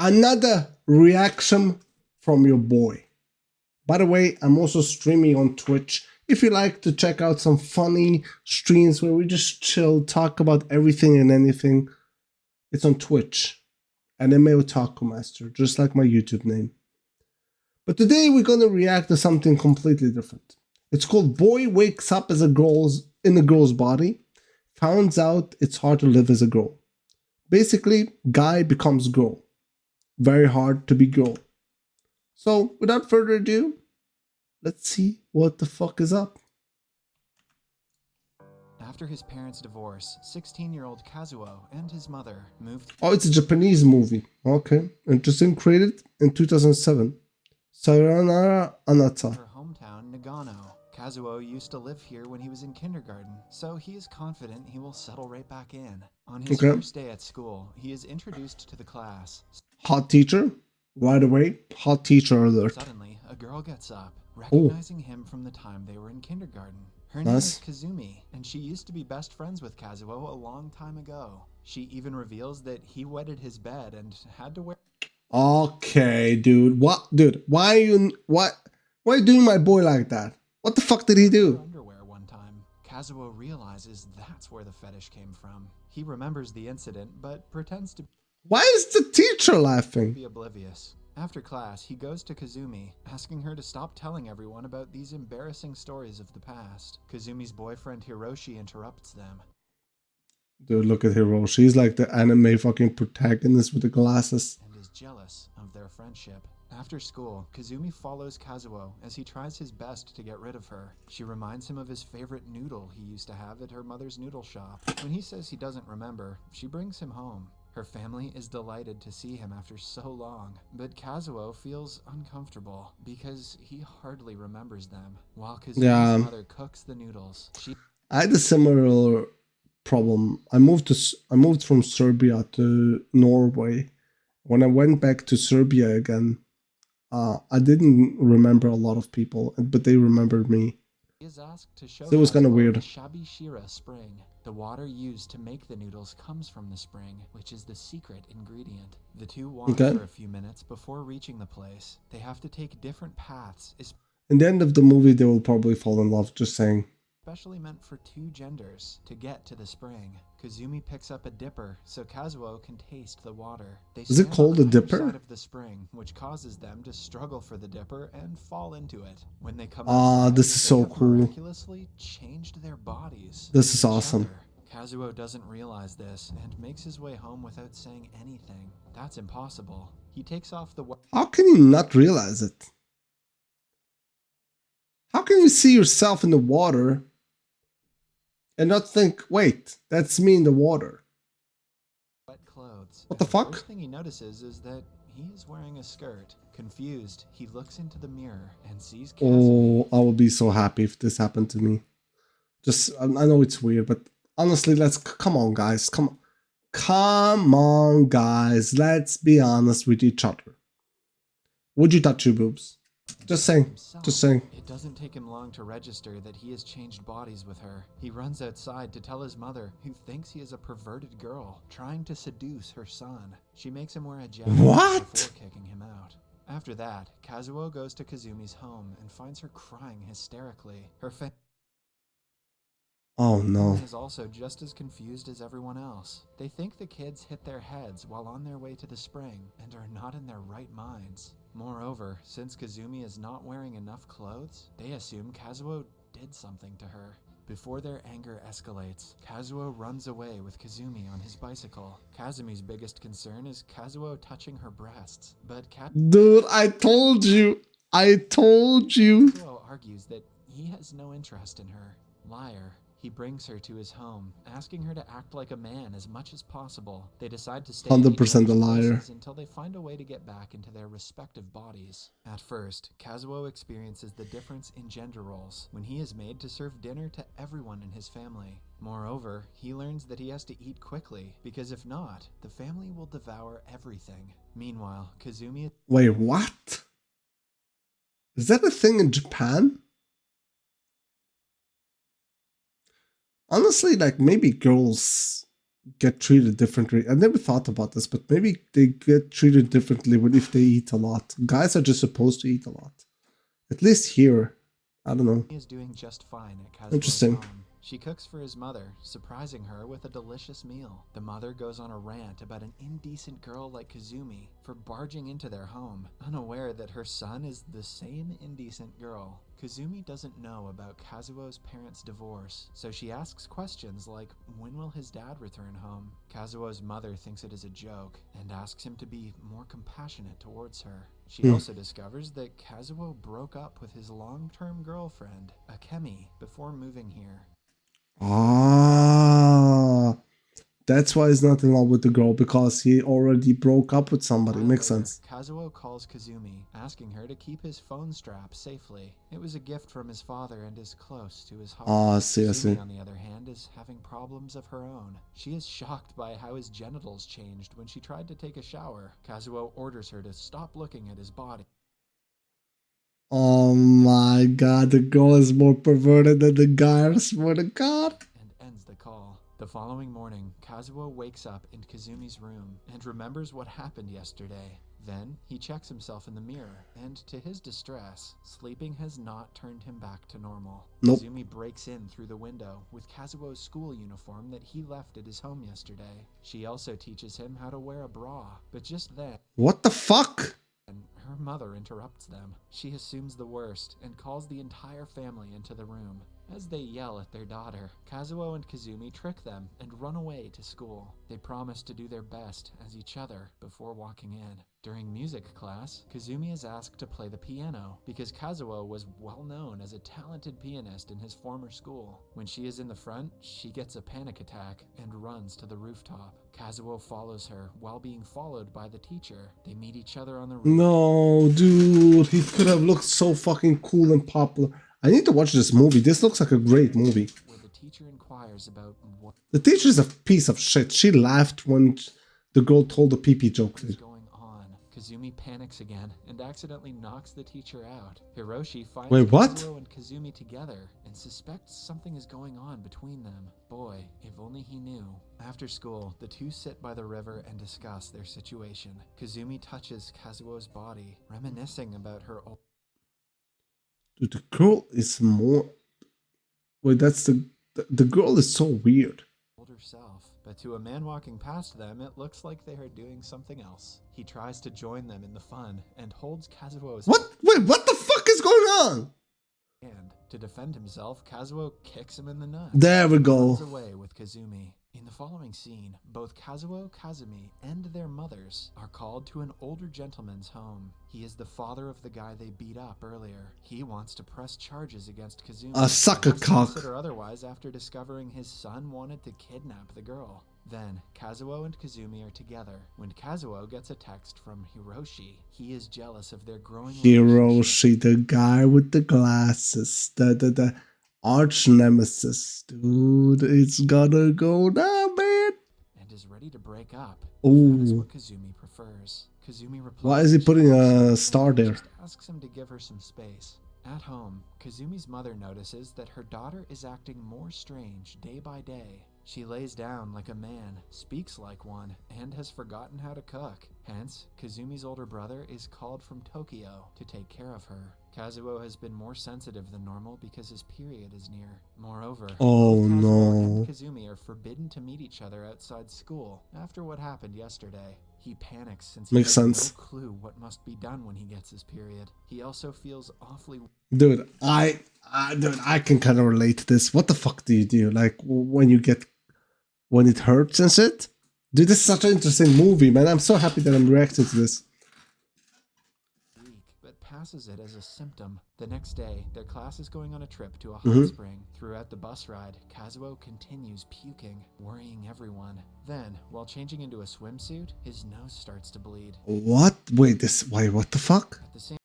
another reaction from your boy. By the way, I'm also streaming on Twitch. If you like to check out some funny streams where we just chill, talk about everything and anything, it's on Twitch. Anime Otaku Master, just like my YouTube name. But today we're gonna react to something completely different. It's called Boy Wakes Up as a in a girl's body, finds out it's hard to live as a girl. Basically, guy becomes girl. Very hard to be girl. So, without further ado, let's see what the fuck is up. After his parents' divorce, 16-year-old Kazuo and his mother moved. Oh, it's a Japanese movie. Okay, interesting. Created in 2007. Sayonara Anata. Her hometown, Nagano. Kazuo used to live here when he was in kindergarten, so he is confident he will settle right back in. On his first day at school, he is introduced to the class. Hot teacher? Right away, hot teacher alert. Suddenly, a girl gets up, recognizing him from the time they were in kindergarten. Her name is Kazumi, and she used to be best friends with Kazuo a long time ago. She even reveals that he wetted his bed and had to wear... Okay, dude. What? Dude, why are you doing my boy like that? What the fuck did he do? Underwear one time. Kazuo realizes that's where the fetish came from. He remembers the incident, but pretends to... Why is the teacher laughing? ...be oblivious. After class, he goes to Kazumi, asking her to stop telling everyone about these embarrassing stories of the past. Kazumi's boyfriend Hiroshi interrupts them. Dude, look at Hiroshi. He's like the anime fucking protagonist with the glasses. And is jealous of their friendship. After school, Kazumi follows Kazuo as he tries his best to get rid of her. She reminds him of his favorite noodle he used to have at her mother's noodle shop. When he says he doesn't remember, she brings him home. Her family is delighted to see him after so long, but feels uncomfortable because he hardly remembers them. While Kazumi's mother cooks the noodles, I had a similar problem. I moved from Serbia to Norway. When I went back to Serbia again, I didn't remember a lot of people, but they remembered me. He is asked to show so it was kind of weird. The Shabishira spring. The water used to make the noodles comes from the spring, which is the secret ingredient. The two walk for a few minutes before reaching the place. They have to take different paths. In the end of the movie, they will probably fall in love, just saying. Especially meant for two genders to get to the spring. Kazumi picks up a dipper so Kazuo can taste the water. Is it called a dipper? Side of the spring, which causes them to struggle for the dipper and fall into it. When they come outside, this is so cool. Miraculously changed their bodies. This is awesome. Kazuo doesn't realize this and makes his way home without saying anything. That's impossible. He takes off the... How can you not realize it? How can you see yourself in the water and not think, wait, that's me in the water? Wet clothes. What the fuck? The first thing he notices is that he is wearing a skirt. Confused, he looks into the mirror and sees Kazumi. Oh, I will be so happy if this happened to me. I know it's weird, but honestly, come on, guys. Come on, guys. Let's be honest with each other. Would you touch your boobs? Just saying. Just saying. It doesn't take him long to register that he has changed bodies with her. He runs outside to tell his mother, who thinks he is a perverted girl, trying to seduce her son. She makes him wear a jacket before kicking him out. After that, Kazuo goes to Kazumi's home and finds her crying hysterically. Oh no. Is also just as confused as everyone else. They think the kids hit their heads while on their way to the spring and are not in their right minds. Moreover, since Kazumi is not wearing enough clothes, they assume Kazuo did something to her. Before their anger escalates, Kazuo runs away with Kazumi on his bicycle. Kazumi's biggest concern is Kazuo touching her breasts, but Dude, I told you! Kazuo argues that he has no interest in her. Liar. He brings her to his home, asking her to act like a man as much as possible. They decide to stay 100% a liar until they find a way to get back into their respective bodies. At first, Kazuo experiences the difference in gender roles when he is made to serve dinner to everyone in his family. Moreover, he learns that he has to eat quickly, because if not, the family will devour everything. Meanwhile, Kazumi... Wait, what? Is that a thing in Japan? Honestly, like, maybe girls get treated differently. I never thought about this, but maybe they get treated differently if they eat a lot. Guys are just supposed to eat a lot. At least here. I don't know. He is doing just fine at Kazuo's Interesting. home. She cooks for his mother, surprising her with a delicious meal. The mother goes on a rant about an indecent girl like Kazumi for barging into their home, unaware that her son is the same indecent girl. Kazumi doesn't know about Kazuo's parents' divorce, so she asks questions like, when will his dad return home? Kazuo's mother thinks it is a joke and asks him to be more compassionate towards her. She also discovers that Kazuo broke up with his long-term girlfriend, Akemi, before moving here. Ah, that's why he's not in love with the girl, because he already broke up with somebody. While Makes later, sense. Kazuo calls Kazumi, asking her to keep his phone strap safely. It was a gift from his father and is close to his heart. Ah, I see. Kazumi, on the other hand, is having problems of her own. She is shocked by how his genitals changed when she tried to take a shower. Kazuo orders her to stop looking at his body. Oh my god, the girl is more perverted than the guy, I swear to god. And ends the call. The following morning, Kazuo wakes up in Kazumi's room and remembers what happened yesterday. Then, he checks himself in the mirror, and to his distress, sleeping has not turned him back to normal. Nope. Kazumi breaks in through the window with Kazuo's school uniform that he left at his home yesterday. She also teaches him how to wear a bra, but just then, What the fuck? her mother interrupts them. She assumes the worst and calls the entire family into the room. As they yell at their daughter, Kazuo and Kazumi trick them and run away to school. They promise to do their best as each other before walking in. During music class, Kazumi is asked to play the piano because Kazuo was well known as a talented pianist in his former school. When she is in the front, she gets a panic attack and runs to the rooftop. Kazuo follows her while being followed by the teacher. They meet each other on the roof. No, dude, he could have looked so fucking cool and popular. I need to watch this movie. This looks like a great movie. Where the teacher inquires about what The teacher's a piece of shit. She laughed when the girl told the pee-pee joke. is going on. Kazumi panics again and accidentally knocks the teacher out. Hiroshi finds Wait, what? Kazuo and Kazumi together and suspects something is going on between them. Boy, if only he knew. After school, the two sit by the river and discuss their situation. Kazumi touches Kazuo's body, reminiscing about her old Dude, the girl is more... Wait, that's the girl is so weird. older self. But to a man walking past them, it looks like they are doing something else. He tries to join them in the fun and holds Kazuo's What? Wait, what the fuck is going on? hand. To defend himself, Kazuo kicks him in the nuts. There we Runs go. away with Kazumi. In the following scene, both Kazuo, Kazumi, and their mothers are called to an older gentleman's home. He is the father of the guy they beat up earlier. He wants to press charges against Kazumi. A sucker He has to cock. consider otherwise after discovering his son wanted to kidnap the girl. Then, Kazuo and Kazumi are together when Kazuo gets a text from Hiroshi. He is jealous of their growing relationship. Hiroshi, the guy with the glasses. The arch nemesis. Dude, it's gonna go down, man. And is ready to break up. That is Ooh. what Kazumi prefers. Kazumi replies Why is he that she putting loves a him and star there? just asks him to give her some space. At home, Kazumi's mother notices that her daughter is acting more strange day by day. She lays down like a man, speaks like one, and has forgotten how to cook. Hence, Kazumi's older brother is called from Tokyo to take care of her. Kazuo has been more sensitive than normal because his period is near. Moreover, Oh, both Kazuo no. and Kazumi are forbidden to meet each other outside school after what happened yesterday. He panics since he Makes has sense. no clue what must be done when he gets his period. He also feels awfully Dude, I can kind of relate to this. What the fuck do you do? Like, when it hurts and shit? Dude, this is such an interesting movie, man. I'm so happy that I'm reacting to this. weak, but passes it as a symptom. The next day, their class is going on a trip to a hot spring. Throughout the bus ride, Kazuo continues puking, worrying everyone. Then, while changing into a swimsuit, his nose starts to bleed. What? Wait, what the fuck? At the same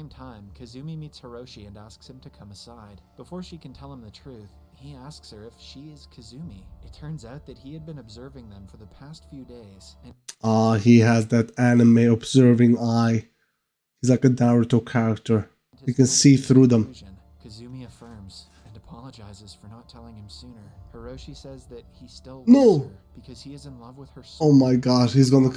time, Kazumi meets Hiroshi and asks him to come aside. Before she can tell him the truth, he asks her if she is Kazumi. It turns out that he had been observing them for the past few days, and He has that anime observing eye. He's like a Naruto character. You can see through them. Kazumi affirms, and apologizes for not telling him sooner. Hiroshi says that he still loves No. her because he is in love with her soul. Oh my god, he's gonna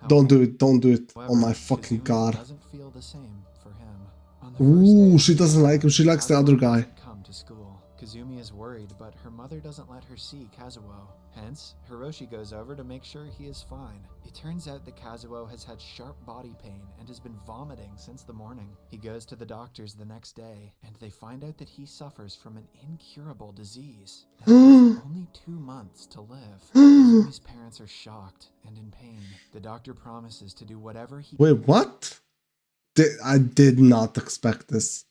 don't do it, don't do it. Oh However, my fucking Kazumi god. doesn't feel the same for him. On the first day Ooh, of she doesn't school, like him, she likes the Kazuo other guy. doesn't come to school. Kazumi is worried, but her mother doesn't let her see Kazuo. Hence, Hiroshi goes over to make sure he is fine. It turns out that Kazuo has had sharp body pain and has been vomiting since the morning. He goes to the doctors the next day, and they find out that he suffers from an incurable disease that has only 2 months to live. Kazumi's parents are shocked and in pain. The doctor promises to do whatever he Wait, what? I did not expect this.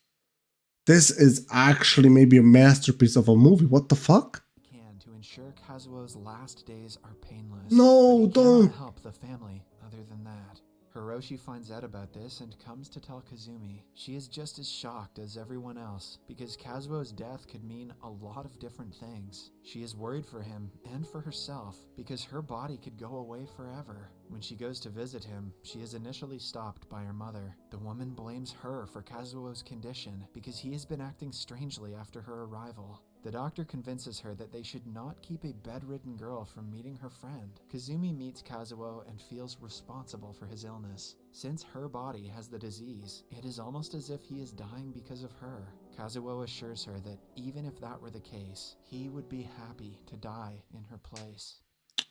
This is actually maybe a masterpiece of a movie. What the fuck? can to ensure Kazuo's last days are painless. No, but he don't. cannot help the family other than that. Hiroshi finds out about this and comes to tell Kazumi. She is just as shocked as everyone else because Kazuo's death could mean a lot of different things. She is worried for him and for herself because her body could go away forever. When she goes to visit him, she is initially stopped by her mother. The woman blames her for Kazuo's condition because he has been acting strangely after her arrival. The doctor convinces her that they should not keep a bedridden girl from meeting her friend. Kazumi meets Kazuo and feels responsible for his illness. Since her body has the disease, it is almost as if he is dying because of her. Kazuo assures her that even if that were the case, he would be happy to die in her place.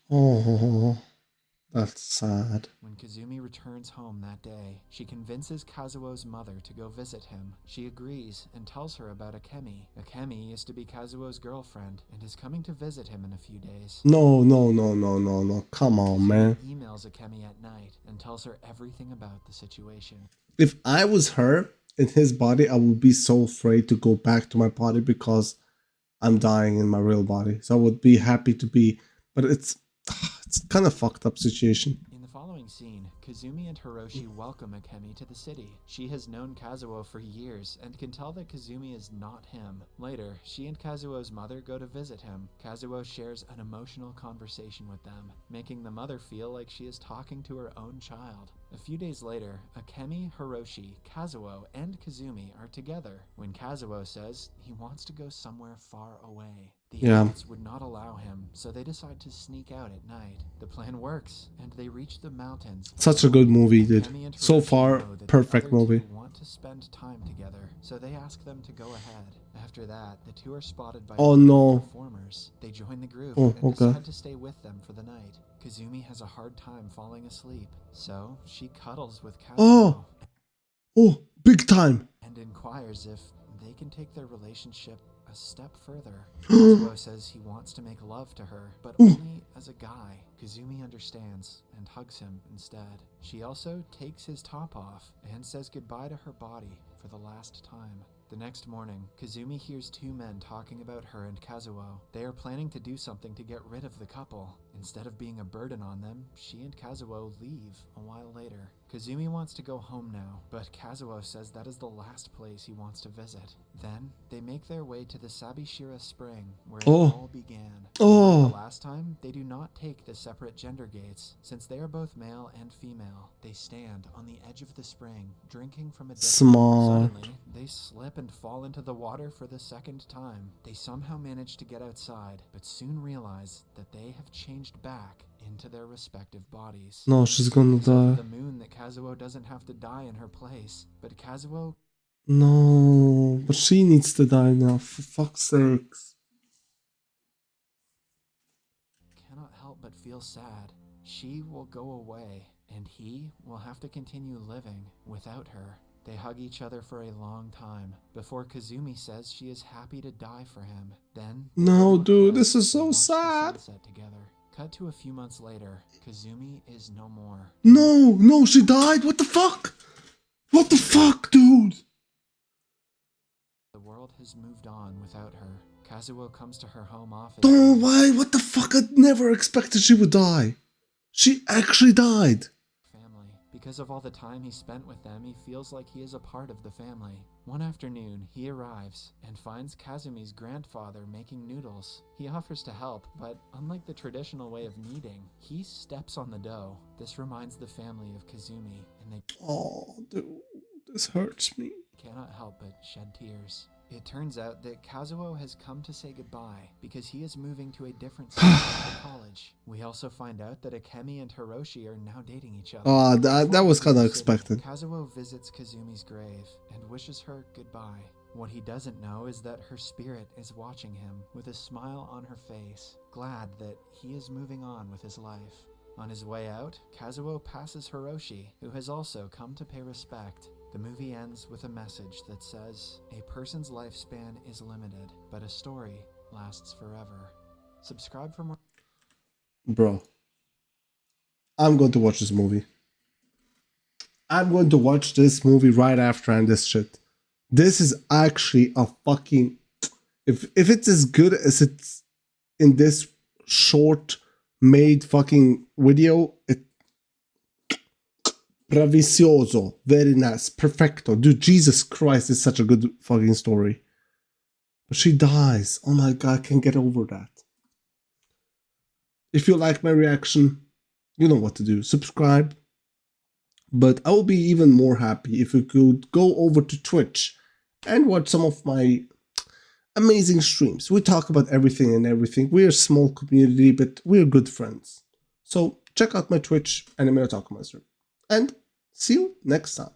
Oh, that's sad. When Kazumi returns home that day, she convinces Kazuo's mother to go visit him. She agrees and tells her about Akemi. Akemi used to be Kazuo's girlfriend and is coming to visit him in a few days. No, no, no, no, no, no. Come on, man. Kazumi emails Akemi at night and tells her everything about the situation. If I was her in his body, I would be so afraid to go back to my body because I'm dying in my real body. So I would be happy to be, but it's kind of fucked up situation. In the following scene, Kazumi and Hiroshi welcome Akemi to the city. She has known Kazuo for years and can tell that Kazumi is not him. Later, she and Kazuo's mother go to visit him. Kazuo shares an emotional conversation with them, making the mother feel like she is talking to her own child. A few days later, Akemi, Hiroshi, Kazuo, and Kazumi are together when Kazuo says he wants to go somewhere far away. The agents would not allow him, so they decide to sneak out at night. The plan works, and they reach the mountains. Such a good movie, dude. Akemi and So Hiroshi far, know that the perfect other movie. two want to spend time together, so they ask them to go ahead. After that, the two are spotted by Oh, a group no. of performers. They join the group Oh, and okay. decide to stay with them for the night. Kazumi has a hard time falling asleep, so she cuddles with Kazuo Oh, big time. and inquires if they can take their relationship a step further. Kazuo says he wants to make love to her, but only as a guy. Kazumi understands and hugs him instead. She also takes his top off and says goodbye to her body for the last time. The next morning, Kazumi hears two men talking about her and Kazuo. They are planning to do something to get rid of the couple. Instead of being a burden on them, she and Kazuo leave a while later. Kazumi wants to go home now, but Kazuo says that is the last place he wants to visit. Then, they make their way to the Sabishira Spring, where it all began. Oh. The last time, they do not take the separate gender gates, since they are both male and female. They stand on the edge of the spring, drinking from a dipper. Smart. Suddenly, they slip and fall into the water for the second time. They somehow manage to get outside, but soon realize that they have changed back into their respective bodies. No, she's gonna It's over die. the moon that Kazuo doesn't have to die in her place, but Kazuo No, but she needs to die now, for fuck's sakes. cannot help but feel sad. She will go away, and he will have to continue living without her. They hug each other for a long time, before Kazumi says she is happy to die for him. Then, No, they dude, look this up is so and watch the sad. sunset together. Cut to a few months later, Kazumi is no more. No, she died. What the fuck? What the fuck, dude? The world has moved on without her. Kazuo comes to her home office. Don't know why. What the fuck? I never expected she would die. She actually died. Family. Because of all the time he spent with them, he feels like he is a part of the family. One afternoon, he arrives and finds Kazumi's grandfather making noodles. He offers to help, but unlike the traditional way of kneading, he steps on the dough. This reminds the family of Kazumi, and they Oh, dude, this hurts me. cannot help but shed tears. It turns out that Kazuo has come to say goodbye because he is moving to a different city for college. We also find out that Akemi and Hiroshi are now dating each other. Ah, that Before was kind of leaving the city, expected. Kazuo visits Kazumi's grave and wishes her goodbye. What he doesn't know is that her spirit is watching him with a smile on her face, glad that he is moving on with his life. On his way out, Kazuo passes Hiroshi, who has also come to pay respect. The movie ends with a message that says, "A person's lifespan is limited, but a story lasts forever." Subscribe for more. Bro, I'm going to watch this movie. I'm going to watch this movie right after I end this shit. This is actually a fucking... If it's as good as it's in this short made fucking video, Bravicioso, very nice, perfecto. Dude, Jesus Christ, it's such a good fucking story. But she dies. Oh my god, I can't get over that. If you like my reaction, you know what to do. Subscribe. But I will be even more happy if you could go over to Twitch and watch some of my amazing streams. We talk about everything and everything. We're a small community, but we're good friends. So check out my Twitch, Anime Otaku Master. And see you next time.